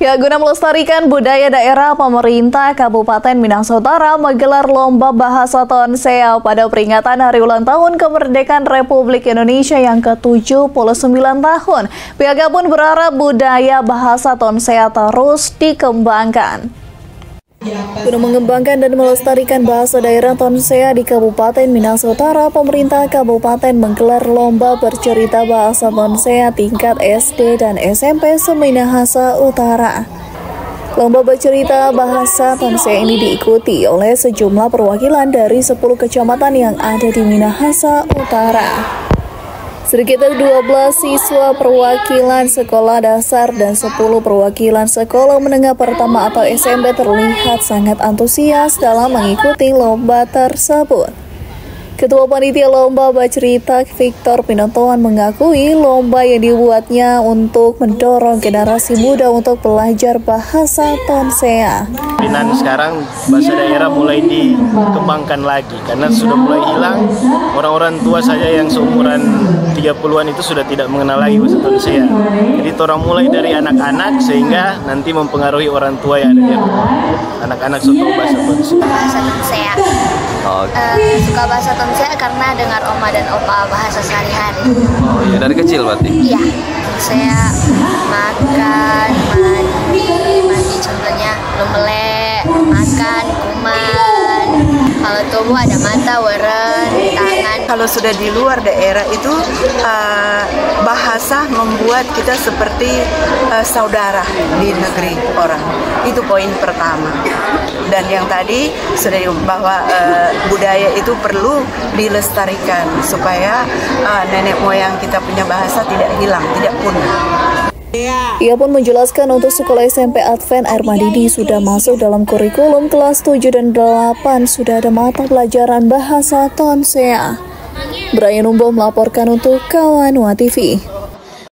Ya, guna melestarikan budaya daerah, pemerintah Kabupaten Minahasa Utara menggelar lomba bahasa Tonsea pada peringatan Hari Ulang Tahun Kemerdekaan Republik Indonesia yang ke-79 tahun. Pihaknya pun berharap budaya bahasa Tonsea terus dikembangkan. Guna mengembangkan dan melestarikan bahasa daerah Tonsea di Kabupaten Minahasa Utara, pemerintah kabupaten menggelar lomba bercerita bahasa Tonsea tingkat SD dan SMP se-Minahasa Utara. Lomba bercerita bahasa Tonsea ini diikuti oleh sejumlah perwakilan dari 10 kecamatan yang ada di Minahasa Utara. Sedikitnya 12 siswa perwakilan sekolah dasar dan 10 perwakilan sekolah menengah pertama atau SMP terlihat sangat antusias dalam mengikuti lomba tersebut. Ketua Panitia Lomba Bercerita Victor Pinontoan mengakui lomba yang dibuatnya untuk mendorong generasi muda untuk belajar bahasa Tonsea. Dan sekarang bahasa daerah mulai dikembangkan lagi karena sudah mulai hilang. Orang-orang tua saja yang seumuran 30-an itu sudah tidak mengenal lagi bahasa Tonsea. Jadi orang mulai dari anak-anak sehingga nanti mempengaruhi orang tua yang ada di rumah. Anak-anak suka bahasa Tonsea. Bahasa Tonsea. Suka bahasa Tonsea karena dengar oma dan opa bahasa sehari-hari. Oh iya, dari kecil berarti? Iya, Tonsea makan, mandi contohnya lumbelek, makan, kuman. Kalau tubuh ada mata, weren, tangan. Kalau sudah di luar daerah itu bahasa membuat kita seperti saudara di negeri orang. Itu poin pertama. Dan yang tadi sudah bahwa budaya itu perlu dilestarikan supaya nenek moyang kita punya bahasa tidak hilang, tidak punah. Ia pun menjelaskan untuk sekolah SMP Advent Air Madidi sudah masuk dalam kurikulum kelas 7 dan 8 sudah ada mata pelajaran bahasa Tonsea. Brian Umbo melaporkan untuk Kawanua TV.